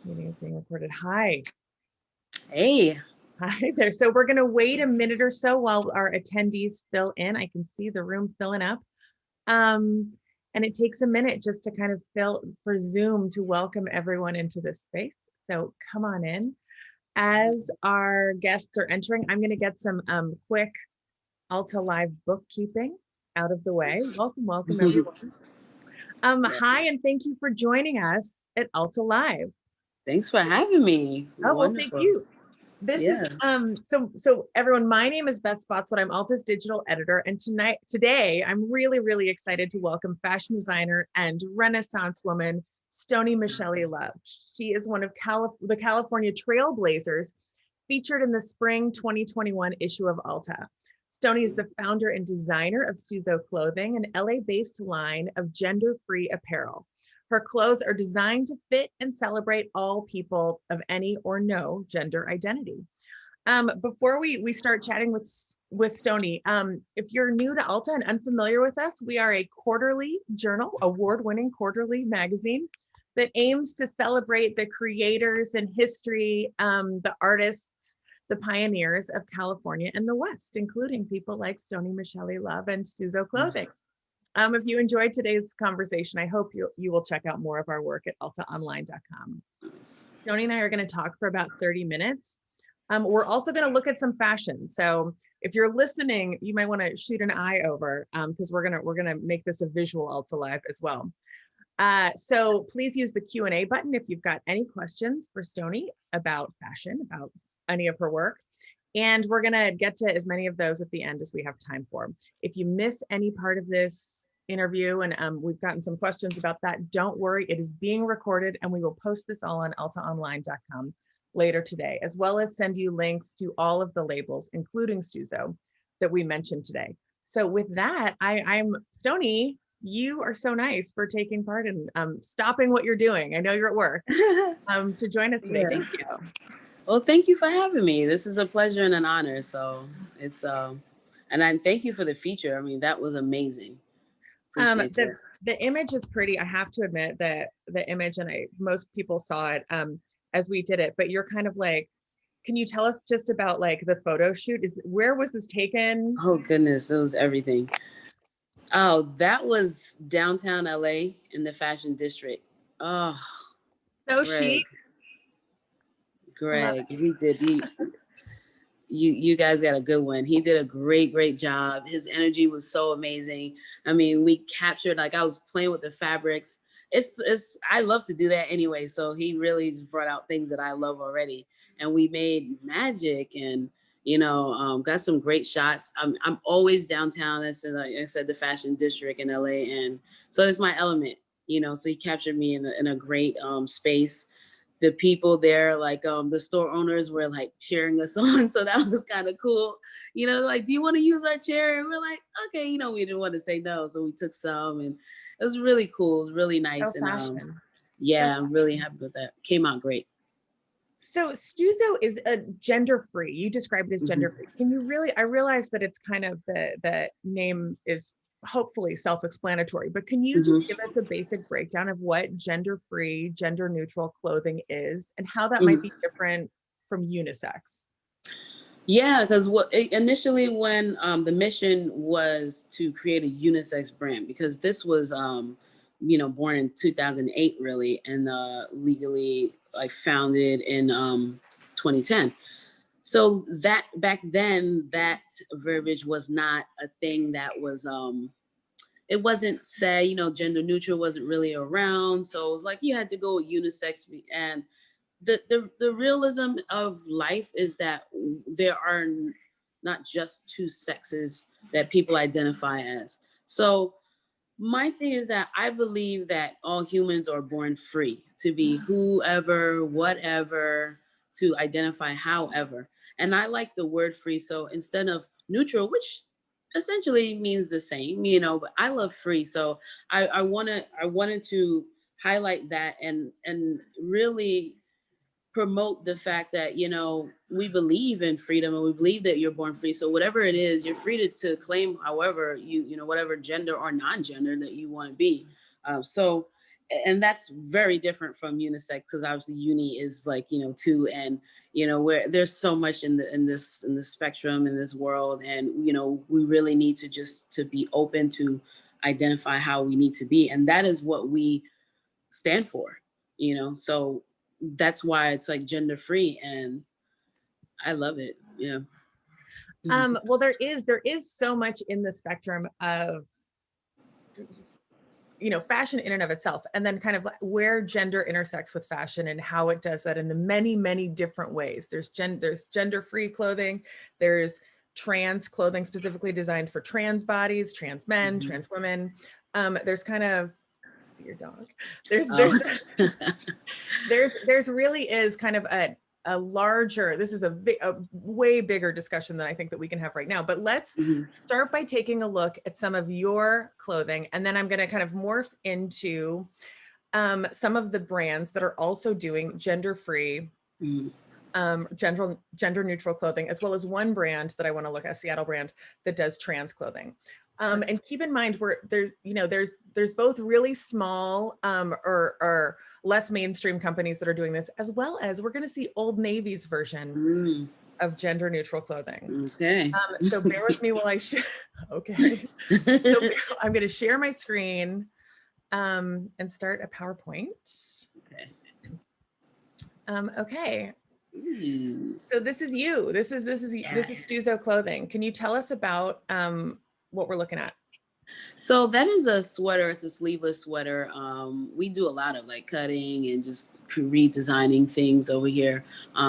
Meeting is being recorded. Hi. Hey. Hi there. So we're going to wait a minute or so while our attendees fill in. I can see the room filling up. And it takes a minute just to kind of fill for Zoom to welcome everyone into this space. So come on in. As our guests are entering, I'm going to get some quick Alta Live bookkeeping out of the way. Welcome everyone. Hi, and thank you for joining us at Alta Live. Thanks for having me. Oh, well, thank you. This is so everyone, my name is Beth Spotswood. I'm Alta's digital editor, and today I'm really excited to welcome fashion designer and Renaissance woman Stoney Michelli Love. She is one of the California trailblazers featured in the spring 2021 issue of Alta. Stoney is the founder and designer of Stuzzo Clothing, an LA-based line of gender-free apparel. Her clothes are designed to fit and celebrate all people of any or no gender identity. Before we start chatting with Stoney, if you're new to Alta and unfamiliar with us, we are a quarterly journal, award-winning quarterly magazine that aims to celebrate the creators and history, the artists, the pioneers of California and the West, including people like Stoney Michelli Love and Stuzo Clothing. If you enjoyed today's conversation, I hope you will check out more of our work at altaonline.com. Stoney and I are going to talk for about 30 minutes. We're also going to look at some fashion. So if you're listening, you might want to shoot an eye over because we're gonna make this a visual Alta Live as well. So please use the Q&A button if you've got any questions for Stoney about fashion, about any of her work. And we're gonna get to as many of those at the end as we have time for. If you miss any part of this interview, and we've gotten some questions about that, don't worry, it is being recorded and we will post this all on altaonline.com later today, as well as send you links to all of the labels, including Stuzo, that we mentioned today. So with that, I'm Stoney, you are so nice for taking part in stopping what you're doing. I know you're at work to join us today. Thank you. Well, thank you for having me. This is a pleasure and an honor. So it's and I thank you for the feature. I mean, that was amazing. The image is pretty. I have to admit that the image, and most people saw it as we did it, but you're kind of like, can you tell us just about like the photo shoot? Where was this taken? Oh goodness, it was everything. Oh, that was downtown LA in the fashion district. Oh, so chic. Greg, you guys got a good one. He did a great job. His energy was so amazing. I mean, we captured, like, I was playing with the fabrics. I love to do that anyway. So he really just brought out things that I love already. And we made magic and, got some great shots. I'm always downtown. That's, like I said, the fashion district in LA. And so it's my element, so he captured me in a great space. The people there, like the store owners were like cheering us on. So that was kind of cool. Like, do you want to use our chair? And we're like, okay, we didn't want to say no. So we took some and it was really cool. It was really nice. So I'm really happy with that. Came out great. So Stuzo is a gender-free. You described it as gender-free. Can you I realize that it's kind of the name is hopefully self-explanatory, but can you just give us a basic breakdown of what gender-free, gender-neutral clothing is and how that might be different from unisex? Yeah, because initially when the mission was to create a unisex brand, because this was born in 2008 really, and legally like founded in 2010. So that back then, that verbiage was not a thing that was, it wasn't say, gender neutral wasn't really around. So it was like, you had to go with unisex. And the realism of life is that there are not just two sexes that people identify as. So my thing is that I believe that all humans are born free to be whoever, whatever, to identify however. And I like the word free. So instead of neutral, which essentially means the same, but I love free. So I wanted to highlight that and really promote the fact that, we believe in freedom and we believe that you're born free. So whatever it is, you're free to claim however whatever gender or non-gender that you want to be. So and that's very different from unisex, because obviously uni is like, you know, two, and you know, where there's so much in the spectrum in this world, and you know, we really need to just to be open to identify how we need to be, and that is what we stand for, you know. So that's why it's like gender free, and I love it. Yeah. Well, there is so much in the spectrum of, you know, fashion in and of itself, and then kind of like where gender intersects with fashion and how it does that in the many, many different ways. There's gender-free clothing, there's trans clothing specifically designed for trans bodies, trans men, trans women. There's kind of, see your dog. There's really is kind of a larger, this is a way bigger discussion than I think that we can have right now, but let's start by taking a look at some of your clothing, and then I'm going to kind of morph into some of the brands that are also doing gender-free, gender neutral clothing, as well as one brand that I want to look at, a Seattle brand that does trans clothing. And keep in mind, where there's, you know, there's both really small or less mainstream companies that are doing this, as well as we're going to see Old Navy's version of gender neutral clothing. Okay. So bear with me while I okay. So I'm going to share my screen and start a PowerPoint. Okay. Okay. So this is you. This is Stuzo Clothing. Can you tell us about what we're looking at? So that is a sweater. It's a sleeveless sweater. We do a lot of like cutting and just redesigning things over here.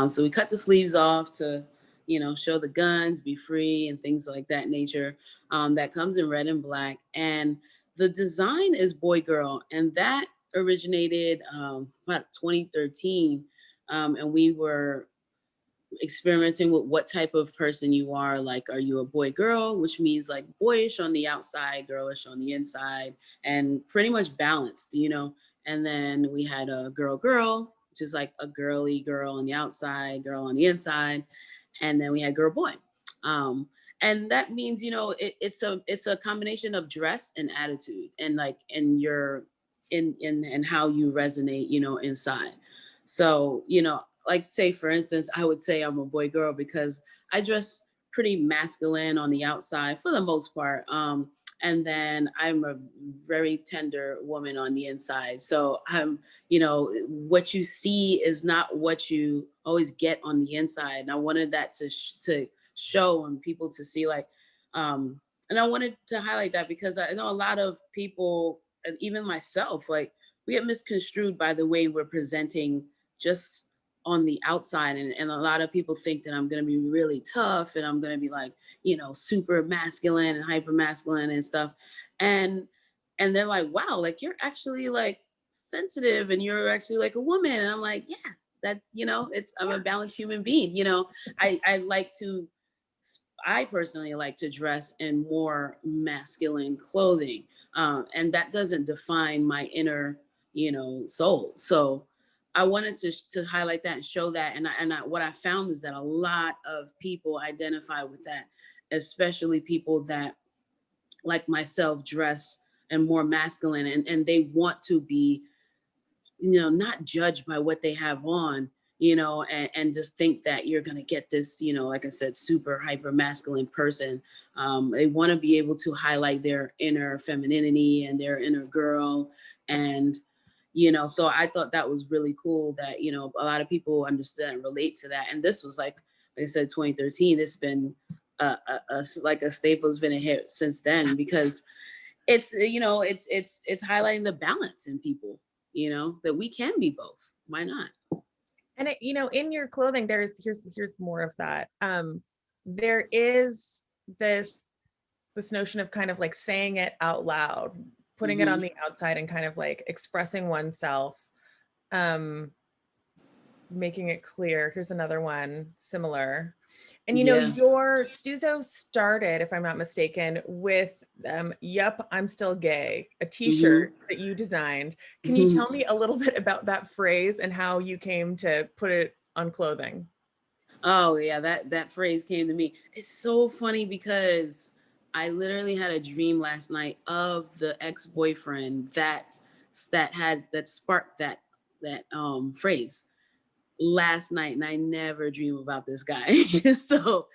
So we cut the sleeves off to, you know, show the guns, be free, and things like that nature. That comes in red and black. And the design is boy girl, and that originated about 2013. And we were experimenting with what type of person you are. Like, are you a boy girl, which means like boyish on the outside, girlish on the inside, and pretty much balanced, you know. And then we had a girl girl, which is like a girly girl on the outside, girl on the inside. And then we had girl boy. And that means, you know, it's a combination of dress and attitude, and like in how you resonate, you know, inside. So, you know, like say for instance, I would say I'm a boy girl because I dress pretty masculine on the outside for the most part. And then I'm a very tender woman on the inside. So I'm, you know, what you see is not what you always get on the inside. And I wanted that to show and people to see, like, and I wanted to highlight that because I know a lot of people, and even myself, like we get misconstrued by the way we're presenting just on the outside. And a lot of people think that I'm going to be really tough and I'm going to be like, you know, super masculine and hyper masculine and stuff. And they're like, wow, like you're actually like sensitive and you're actually like a woman. And I'm like, yeah, that, you know, I'm a balanced human being. You know, I personally like to dress in more masculine clothing. And that doesn't define my inner, you know, soul. So I wanted to highlight that and show that. And what I found is that a lot of people identify with that, especially people that, like myself, dress and more masculine, and they want to be, you know, not judged by what they have on, you know, and just think that you're going to get this, you know, like I said, super hyper masculine person. They want to be able to highlight their inner femininity and their inner girl. And you know, so I thought that was really cool that, you know, a lot of people understand and relate to that. And this was like I said, 2013. It's been like a staple. Has been a hit since then because it's, you know, it's highlighting the balance in people, you know, that we can be both. Why not? And you know, in your clothing, here's more of that. There is this notion of kind of like saying it out loud, putting it on the outside and kind of like expressing oneself, making it clear. Here's another one similar. And you know, your Stuzo started, if I'm not mistaken, with Yup, I'm Still Gay, a t-shirt that you designed. Can you tell me a little bit about that phrase and how you came to put it on clothing? Oh yeah, that phrase came to me. It's so funny because I literally had a dream last night of the ex-boyfriend that that sparked that phrase last night, and I never dream about this guy. So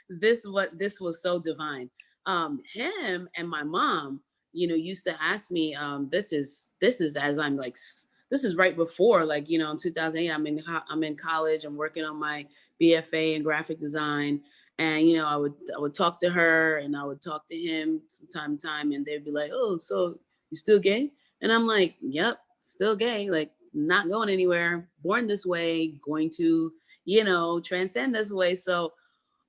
this was so divine. Him and my mom, used to ask me, this is as I'm like, this is right before, like, in 2008, I'm in college, I'm working on my BFA in graphic design. And, I would talk to her and I would talk to him from time to time, and they'd be like, oh, so you still gay? And I'm like, yep, still gay, like not going anywhere, born this way, going to, transcend this way. So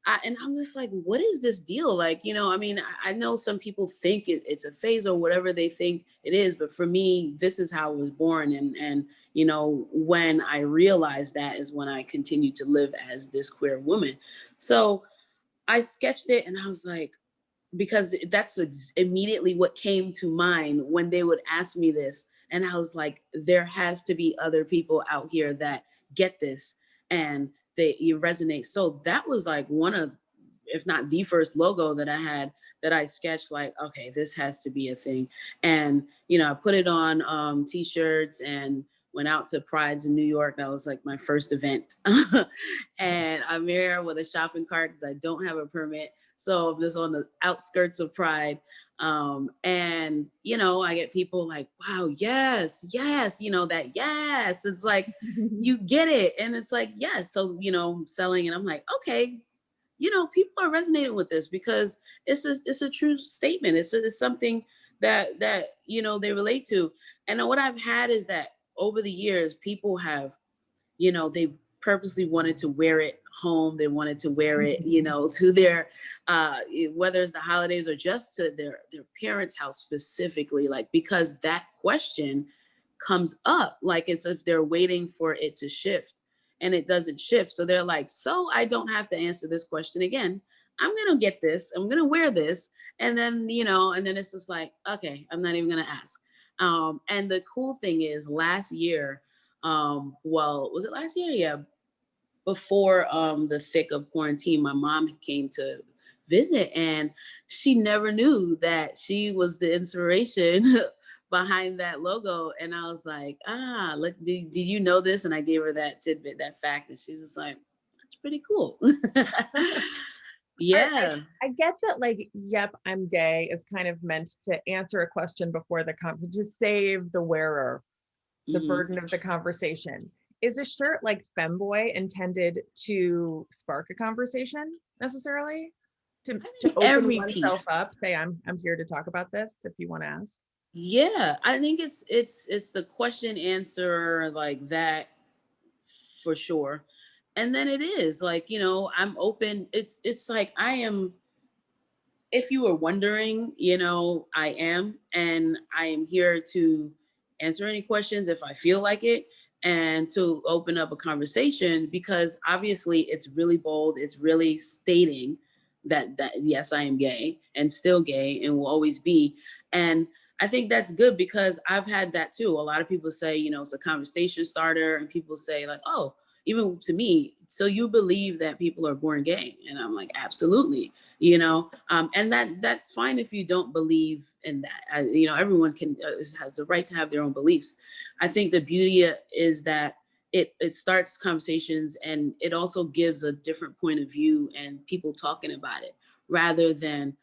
I'm just like, what is this deal? Like, I know some people think it's a phase or whatever they think it is, but for me, this is how I was born. And when I realized that is when I continued to live as this queer woman. So I sketched it and I was like, because that's immediately what came to mind when they would ask me this. And I was like, there has to be other people out here that get this and you resonate. So that was like one of, if not the first logo that I had, that I sketched, like, okay, this has to be a thing. And, I put it on t-shirts and went out to Pride's in New York. That was like my first event. And I'm here with a shopping cart because I don't have a permit. So I'm just on the outskirts of Pride. And, I get people like, wow, yes, that, yes. It's like, you get it. And it's like, yes. So, I'm selling and I'm like, okay, people are resonating with this because it's a true statement. It's something that, they relate to. And what I've had is that over the years, people have, they've purposely wanted to wear it home. They wanted to wear it, to their, whether it's the holidays or just to their parents' house specifically, like, because that question comes up, like it's if they're waiting for it to shift and it doesn't shift. So they're like, so I don't have to answer this question again. I'm going to get this, I'm going to wear this. And then, and then it's just like, okay, I'm not even going to ask. And the cool thing is last year, well, was it last year? Yeah. Before the thick of quarantine, my mom came to visit and she never knew that she was the inspiration behind that logo. And I was like, look, did you know this? And I gave her that tidbit, that fact. And she's just like, that's pretty cool. Yeah. I get that, like, yep, I'm gay is kind of meant to answer a question before the conversation, to save the wearer the burden of the conversation. Is a shirt like femboy intended to spark a conversation necessarily? To open oneself up, say, I'm here to talk about this if you want to ask. Yeah, I think it's the question answer, like that, for sure. And then it is like, I'm open. It's like I am, if you were wondering, I am, and I am here to answer any questions if I feel like it, and to open up a conversation, because obviously it's really bold. It's really stating that yes, I am gay and still gay and will always be. And I think that's good because I've had that too. A lot of people say, it's a conversation starter, and people say like, oh, even to me, so you believe that people are born gay? And I'm like, absolutely, and that's fine if you don't believe in that. Everyone has the right to have their own beliefs. I think the beauty is that it starts conversations, and it also gives a different point of view and people talking about it rather than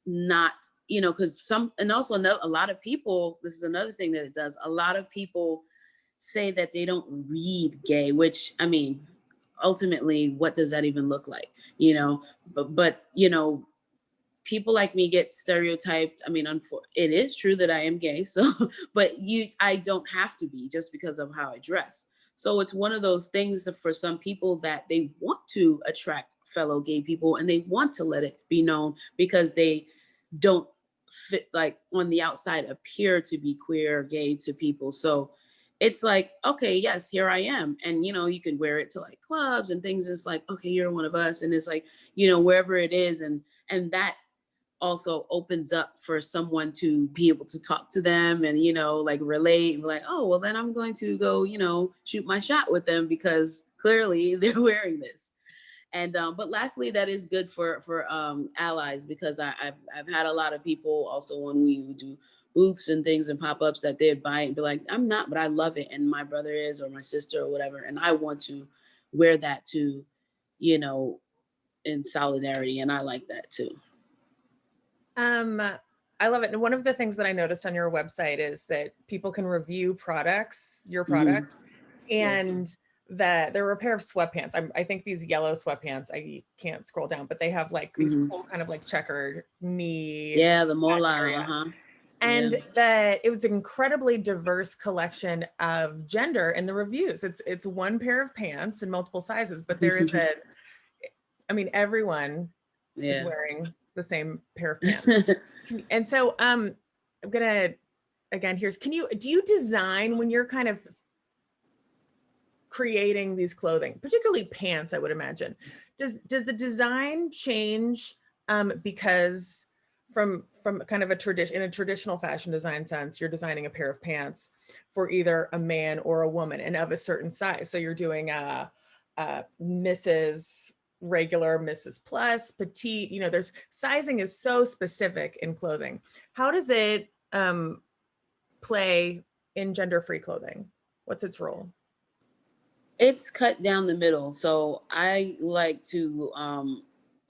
not, because and also a lot of people, this is another thing that it does. A lot of people say that they don't read gay, which, I mean, ultimately, what does that even look like? But people like me get stereotyped. I mean, it is true that I am gay, so, but I don't have to be just because of how I dress. So it's one of those things that for some people that they want to attract fellow gay people and they want to let it be known because they don't fit, like on the outside appear to be queer or gay to people. So it's like, okay, yes, here I am. And, you can wear it to like clubs and things. It's like, okay, you're one of us. And it's like, wherever it is. And that also opens up for someone to be able to talk to them and, like relate, like, oh, well, then I'm going to go, shoot my shot with them because clearly they're wearing this. And but lastly, that is good for allies, because I've had a lot of people also when we do booths and things and pop-ups that they'd buy and be like, I'm not, but I love it. And my brother is, or my sister or whatever. And I want to wear that too, you know, in solidarity. And I like that too. I love it. And one of the things that I noticed on your website is that people can review products, your products, and that there were a pair of sweatpants. I think these yellow sweatpants, I can't scroll down, but they have like these cool kind of like checkered knee. Yeah, the mola. And that it was an incredibly diverse collection of gender in the reviews. It's one pair of pants in multiple sizes, but there is I mean, everyone is wearing the same pair of pants. And so I'm gonna, again, do you design when you're kind of creating these clothing, particularly pants, I would imagine, does the design change because from kind of in a traditional fashion design sense, you're designing a pair of pants for either a man or a woman and of a certain size. So you're doing a Mrs. regular, Mrs. plus, petite, you know, there's sizing is so specific in clothing. How does it play in gender-free clothing? What's its role? It's cut down the middle. So I like to,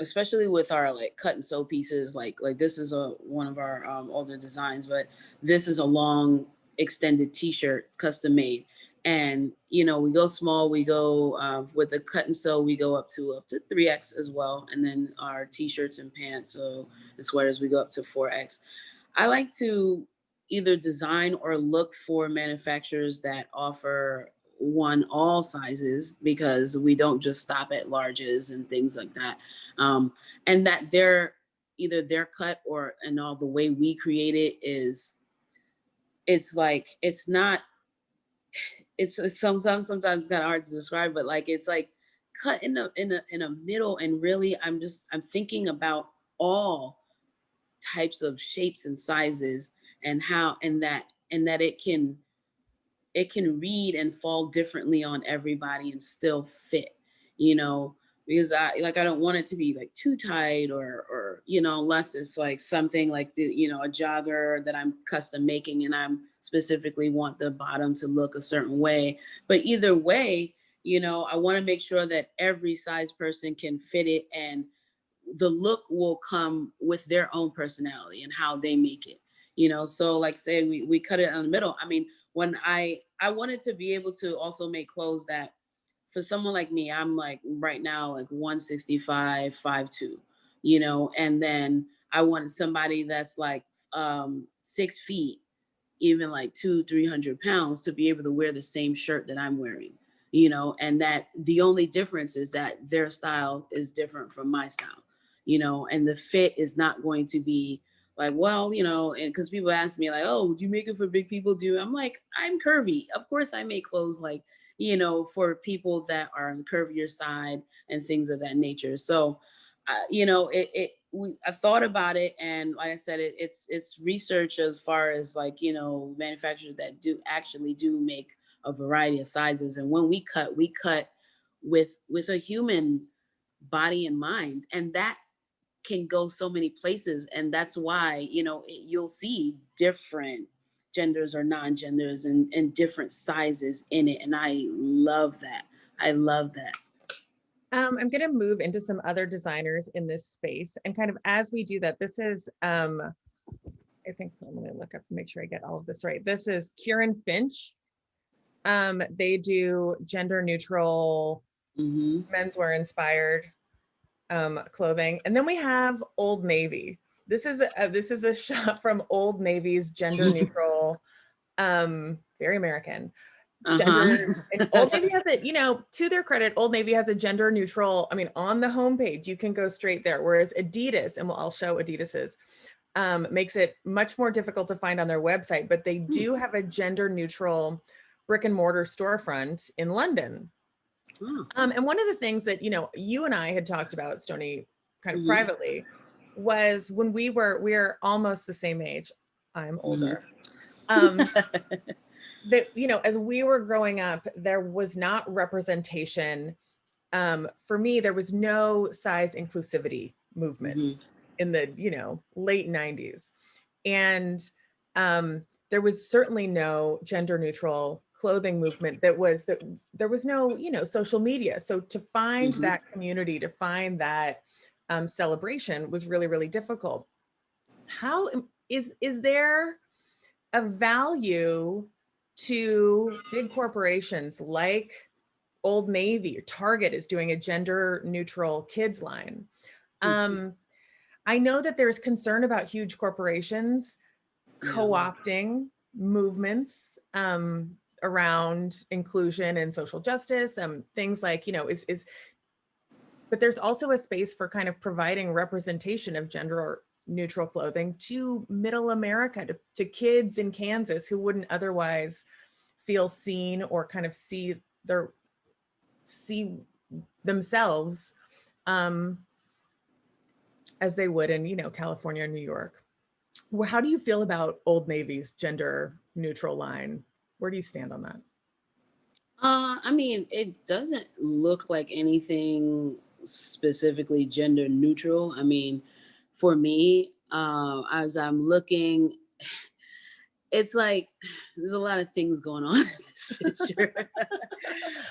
especially with our like cut and sew pieces, like this is one of our older designs, but this is a long extended t-shirt, custom made. And, you know, we go small, we go with the cut and sew, we go up to 3X as well. And then our t-shirts and pants, so the sweaters, we go up to 4X. I like to either design or look for manufacturers that offer all sizes, because we don't just stop at larges and things like that. And that they're either their cut and all the way we create it is, it's like, it's not, it's sometimes kind of hard to describe, but like, it's like cut in a middle. And really, I'm thinking about all types of shapes and sizes and how, and that it can read and fall differently on everybody and still fit, you know, because I don't want it to be like too tight or, you know, unless it's like something like you know, a jogger that I'm custom making and I'm specifically want the bottom to look a certain way. But either way, you know, I want to make sure that every size person can fit it, and the look will come with their own personality and how they make it, you know. So like say we cut it in the middle. I mean, when I wanted to be able to also make clothes that for someone like me, I'm like right now like 165, 5'2", you know, and then I wanted somebody that's like 6 feet, even like 200-300 pounds, to be able to wear the same shirt that I'm wearing, you know, and that the only difference is that their style is different from my style, you know, and the fit is not going to be like, well, you know, and because people ask me like, oh, do you make it for big people? I'm like, I'm curvy. Of course I make clothes like, you know, for people that are on the curvier side and things of that nature. So, you know, I thought about it, and like I said, it's research as far as like, you know, manufacturers that do make a variety of sizes. And when we cut with a human body in mind, and that can go so many places. And that's why, you know, you'll see different genders or non-genders and different sizes in it. And I love that. I'm going to move into some other designers in this space. And kind of as we do that, this is, I think I'm going to look up and make sure I get all of this right. This is Kieran Finch. They do gender neutral, menswear inspired clothing. And then we have Old Navy. This is a shot from Old Navy's gender neutral, very American. Gender, and Old Navy has it, you know, to their credit, Old Navy has a gender neutral, I mean, on the homepage, you can go straight there. Whereas Adidas, and I'll show Adidas's, makes it much more difficult to find on their website, but they do have a gender neutral brick and mortar storefront in London. And one of the things that, you know, you and I had talked about, Stoney, kind of privately, was when we're almost the same age. I'm older. That, you know, as we were growing up, there was not representation. For me, there was no size inclusivity movement in the, you know, late 90s. And there was certainly no gender neutral clothing movement that there was no, social media. So to find that community, to find that celebration was really, really difficult. How is there a value to big corporations like Old Navy or Target is doing a gender neutral kids line? I know that there's concern about huge corporations co-opting movements around inclusion and social justice, things like, but there's also a space for kind of providing representation of gender neutral clothing to middle America, to kids in Kansas who wouldn't otherwise feel seen or kind of see themselves as they would in, California and New York. Well, how do you feel about Old Navy's gender neutral line? Where do you stand on that? I mean, it doesn't look like anything specifically gender neutral. I mean, for me, as I'm looking, it's like there's a lot of things going on in this picture.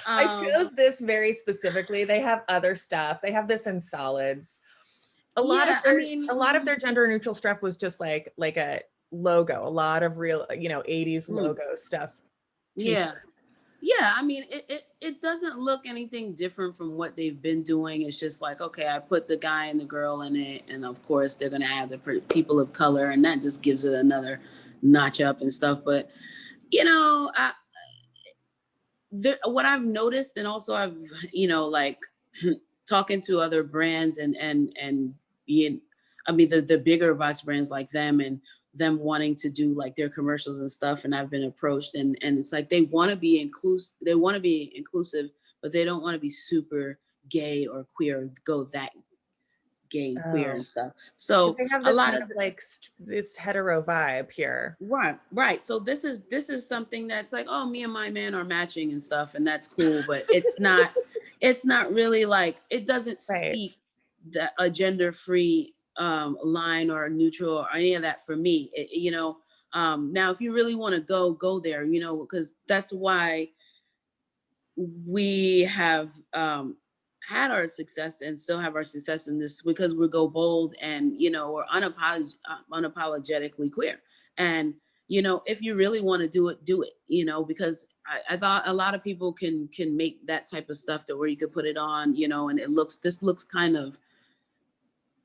I chose this very specifically. They have other stuff. They have this in solids. A lot of their gender neutral stuff was just like a logo, a lot of real, 80s logo stuff. Yeah. Yeah, I mean, it doesn't look anything different from what they've been doing. It's just like, okay, I put the guy and the girl in it, and of course they're gonna add the people of color, and that just gives it another notch up and stuff. But what I've noticed, and also I've like talking to other brands and being, I mean, the bigger box brands like them and them wanting to do like their commercials and stuff, and I've been approached, and it's like they want to be inclusive, but they don't want to be super gay or queer, go that gay queer and stuff. So they have this kind of like this hetero vibe here. Right. So this is something that's like, oh, me and my man are matching and stuff, and that's cool, but it's not really like, it doesn't speak that a gender-free line or neutral or any of that for me. Now if you really want to go there, because that's why we have had our success and still have our success in this, because we go bold and we're unapologetically queer. And if you really want to do it, because I thought a lot of people can make that type of stuff to where you could put it on, and this looks kind of,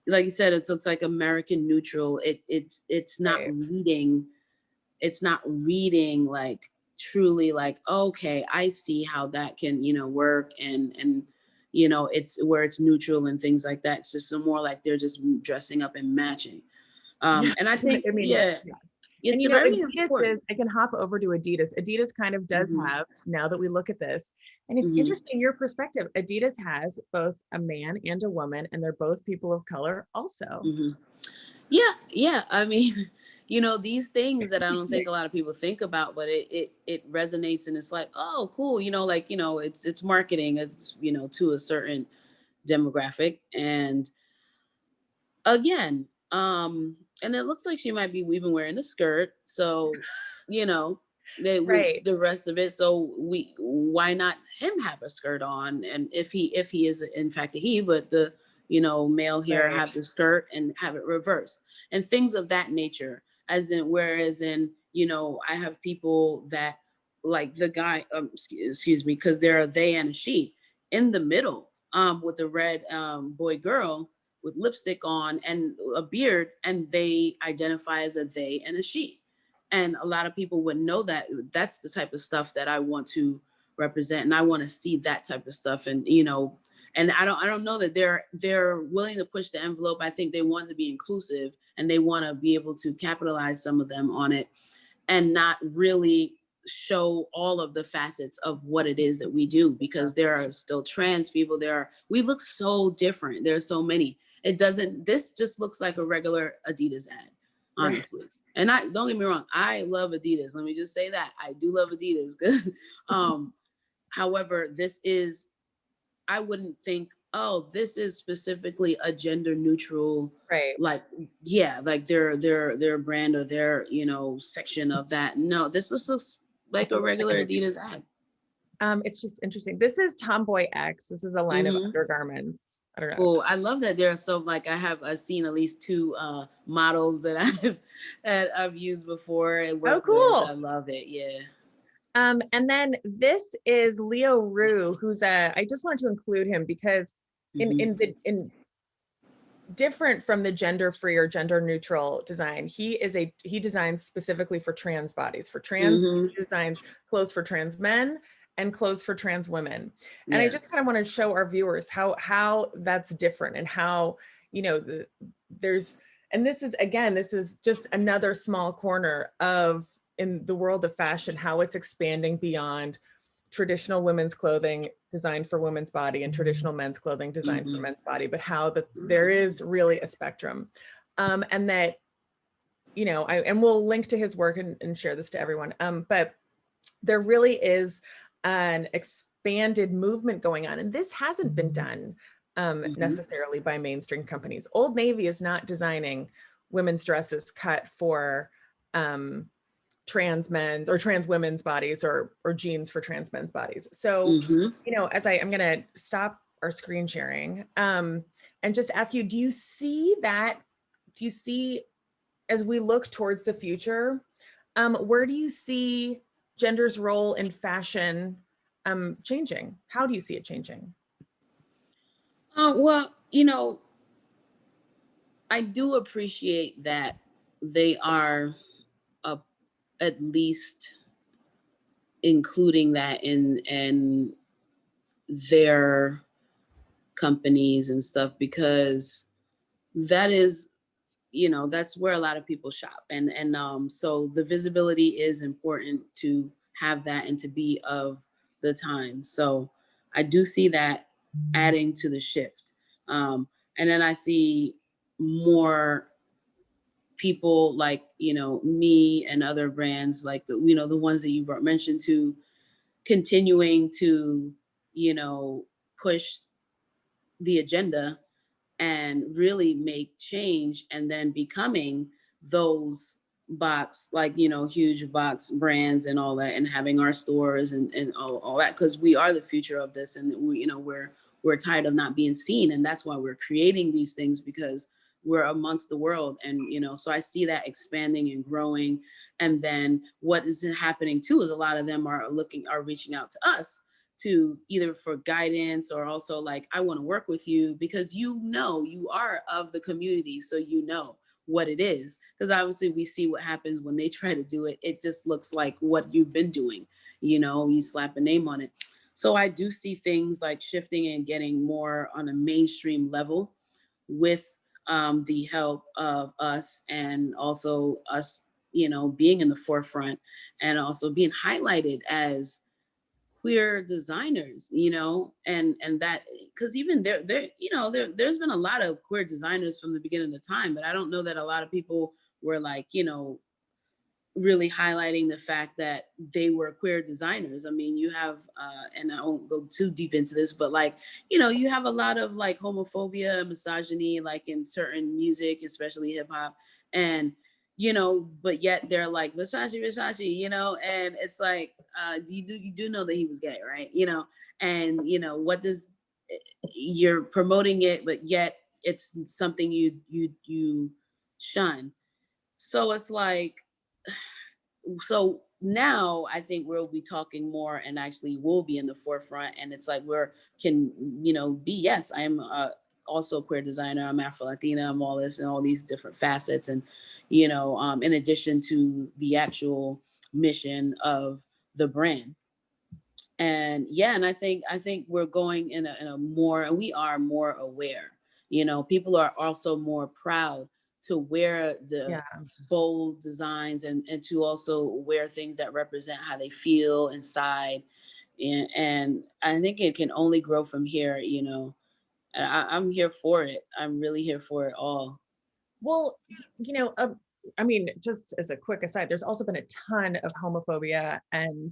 like you said, it looks like American neutral. It's not reading like truly like, okay, I see how that can work, and it's where it's neutral and things like that. It's just more like they're just dressing up and matching. And I think and Adidas I can hop over to Adidas. Adidas kind of does have, now that we look at this, and it's interesting, your perspective. Adidas has both a man and a woman, and they're both people of color also. Yeah. I mean, these things that I don't think a lot of people think about, but it resonates, and it's like, oh, cool. It's marketing. It's, to a certain demographic. And again, and it looks like she might be even wearing a skirt. So, the rest of it. So why not him have a skirt on? And if he is in fact a he, but the, male here have the skirt and have it reversed and things of that nature. Whereas in, I have people that like the guy, excuse me, because they're a they and a she in the middle, with the red boy girl with lipstick on and a beard, and they identify as a they and a she. And a lot of people would know that that's the type of stuff that I want to represent, and I want to see that type of stuff. And and I don't know that they're willing to push the envelope. I think they want to be inclusive, and they want to be able to capitalize some of them on it, and not really show all of the facets of what it is that we do, because there are still trans people. We look so different. There's so many. This just looks like a regular Adidas ad, honestly. And don't get me wrong, I love Adidas. Let me just say that. I do love Adidas. However, I wouldn't think oh, this is specifically a gender neutral, Right. like, yeah, like their brand or their, you know, section of that. No, this looks like a regular Adidas ad. It's just interesting. This is Tomboy X. This is a line of undergarments. I don't know. Oh, I love that there are so, like, I've seen at least two models that I've used before and worked cool. with. I love it. Yeah. And then this is Leo Rue, who's I just wanted to include him because in different from the gender free or gender neutral design, he designs specifically for trans bodies. For trans, he designs clothes for trans men and clothes for trans women. And I just kind of want to show our viewers how that's different, and how, you know, and this is just another small corner of, in the world of fashion, how it's expanding beyond traditional women's clothing designed for women's body and traditional men's clothing designed for men's body, but how there is really a spectrum. And that, you know, and we'll link to his work and share this to everyone. But there really is an expanded movement going on, and this hasn't been done necessarily by mainstream companies. Old Navy is not designing women's dresses cut for trans men's or trans women's bodies, or jeans for trans men's bodies. So, you know, as I'm going to stop our screen sharing and just ask you, do you see, as we look towards the future, where do you see gender's role in fashion changing? How do you see it changing? Well, you know, I do appreciate that they are at least including that in their companies and stuff, because that is, you know, that's where a lot of people shop, and so the visibility is important to have that and to be of the time. So I do see that adding to the shift, and then I see more people like, you know, me and other brands like the, you know, the ones that you mentioned, to continuing to, you know, push the agenda and really make change, and then becoming those box, like, you know, huge box brands and all that, and having our stores and all that, because we are the future of this, and we, you know, we're tired of not being seen, and that's why we're creating these things, because we're amongst the world. And, you know, so I see that expanding and growing. And then what is happening too is a lot of them are reaching out to us to either for guidance, or also like, I want to work with you because, you know, you are of the community, so you know what it is. Because obviously we see what happens when they try to do it. It just looks like what you've been doing, you know, you slap a name on it. So I do see things like shifting and getting more on a mainstream level with the help of us, and also us, you know, being in the forefront, and also being highlighted as queer designers, you know, and that, because even there, you know, there's been a lot of queer designers from the beginning of time, but I don't know that a lot of people were like, you know, really highlighting the fact that they were queer designers. I mean, you have, and I won't go too deep into this, but like, you know, you have a lot of like homophobia, misogyny, like in certain music, especially hip hop, and, you know, but yet they're like Versace, you know, and it's like, you do know that he was gay, right? You know, and you know, what does, you're promoting it, but yet it's something you shun. So it's like, so now I think we'll be talking more, and actually will be in the forefront, and it's like we're can, you know, be, yes, I am also a queer designer, I'm Afro Latina, I'm all this and all these different facets, and, you know, in addition to the actual mission of the brand. And yeah, and I think we're going in a more, and we are more aware, you know, people are also more proud to wear the bold designs, and to also wear things that represent how they feel inside. And I think it can only grow from here, you know. And I'm here for it. I'm really here for it all. Well, you know, I mean, just as a quick aside, there's also been a ton of homophobia and,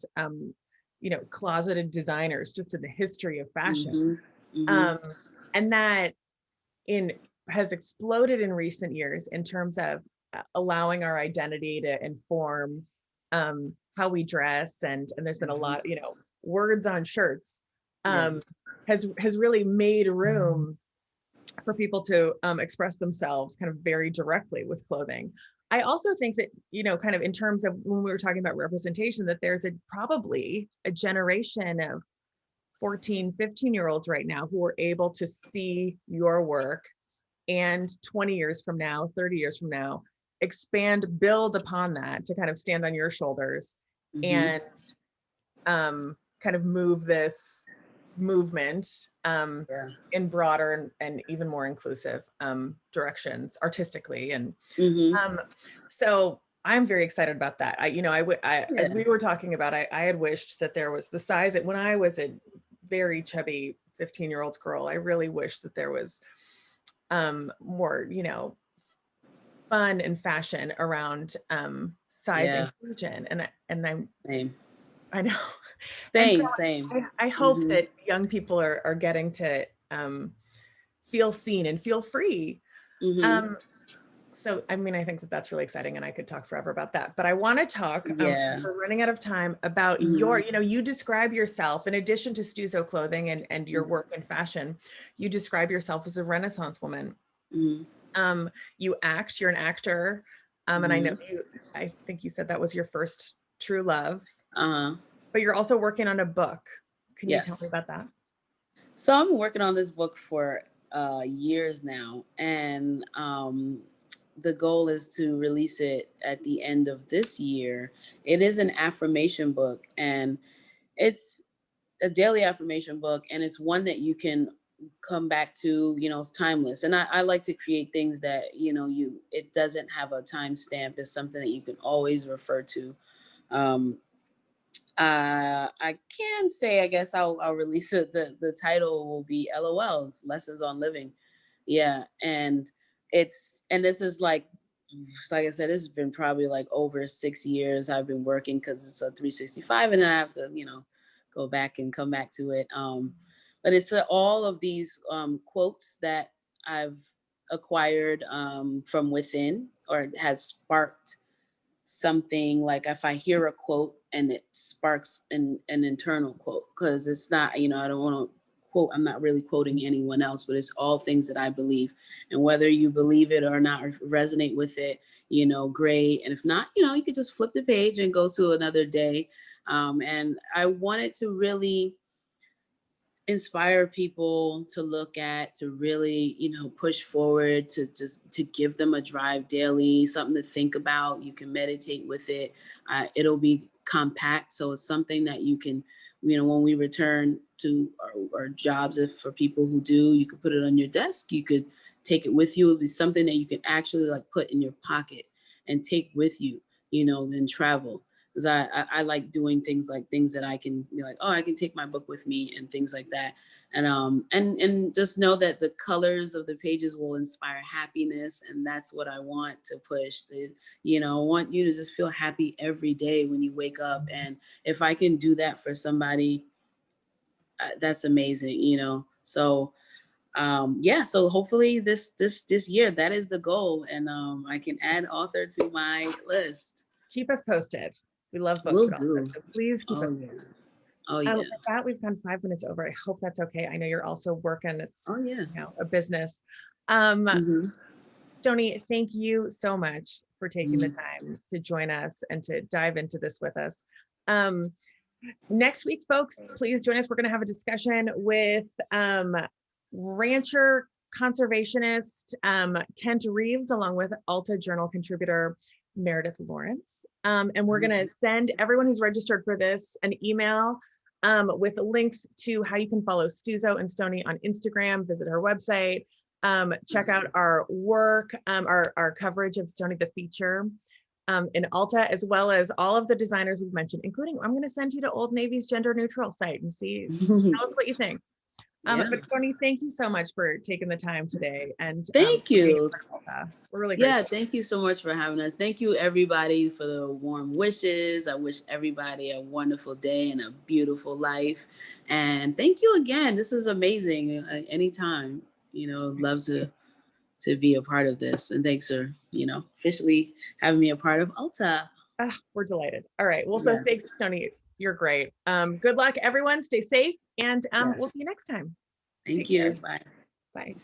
you know, closeted designers just in the history of fashion. Mm-hmm. Mm-hmm. Um, And that has exploded in recent years in terms of allowing our identity to inform how we dress, and there's been a lot, words on shirts has really made room for people to express themselves kind of very directly with clothing. I also think that, kind of in terms of when we were talking about representation, that there's probably a generation of 14, 15-year-olds right now who are able to see your work, and 20 years from now, 30 years from now, build upon that to kind of stand on your shoulders and kind of move this movement in broader and even more inclusive directions artistically. And so I'm very excited about that. As we were talking about, I had wished that there was the size when I was a very chubby 15-year-old girl. I really wish that there was more, fun and fashion around size inclusion. And I'm same. I know. Same. I hope that young people are getting to feel seen and feel free. So, I mean, I think that that's really exciting, and I could talk forever about that, but I want to talk, we're running out of time, about you describe yourself, in addition to Stuzo Clothing and your work in fashion, you describe yourself as a Renaissance woman. You act, you're an actor. And I think you said that was your first true love. But you're also working on a book. Can you tell me about that? So I'm working on this book for years now, and the goal is to release it at the end of this year. It is an affirmation book, and it's a daily affirmation book, and it's one that you can come back to. It's timeless, and I like to create things that it doesn't have a time stamp. It's something that you can always refer to. I can say, I guess I'll release it. The title will be LOLs, Lessons on Living. And this is like I said, this has been probably like over 6 years I've been working, because it's a 365, and then I have to go back and come back to it. But it's all of these quotes that I've acquired from within, or has sparked something. Like if I hear a quote and it sparks an internal quote, because it's not, I don't want to quote, I'm not really quoting anyone else, but it's all things that I believe. And whether you believe it or not, or resonate with it, great. And if not, you could just flip the page and go to another day. And I wanted to really inspire people to look at, to really, push forward, to give them a drive daily, something to think about. You can meditate with it. It'll be compact. So it's something that you can, when we return to our jobs, if for people who do, you could put it on your desk, you could take it with you. It'll be something that you can actually put in your pocket and take with you, and travel. Because I like doing things that I can be like, oh, I can take my book with me, and things like that. And just know that the colors of the pages will inspire happiness. And that's what I want to push. I want you to just feel happy every day when you wake up. And if I can do that for somebody, that's amazing, So so hopefully this year, that is the goal. And I can add author to my list. Keep us posted. We love books. Will do. So please keep us posted. With that, we've gone 5 minutes over. I hope that's okay. I know you're also working a business. Stoney, thank you so much for taking the time to join us and to dive into this with us. Next week, folks, please join us. We're going to have a discussion with rancher conservationist Kent Reeves, along with Alta Journal contributor Meredith Lawrence. And we're going to send everyone who's registered for this an email with links to how you can follow Stuzo and Stoney on Instagram, visit her website, check out our work, our coverage of Stoney the Feature in Alta, as well as all of the designers we've mentioned, including, I'm going to send you to Old Navy's gender neutral site and tell us what you think. But Stoney, thank you so much for taking the time today. And thank you. We're really grateful. Yeah, thank you so much for having us. Thank you everybody for the warm wishes. I wish everybody a wonderful day and a beautiful life. And thank you again. This is amazing. Anytime, love to be a part of this. And thanks for, officially having me a part of Alta. We're delighted. All right. Well, so thanks, Stoney. You're great. Good luck, everyone. Stay safe, and we'll see you next time. Thank you. Bye. Bye.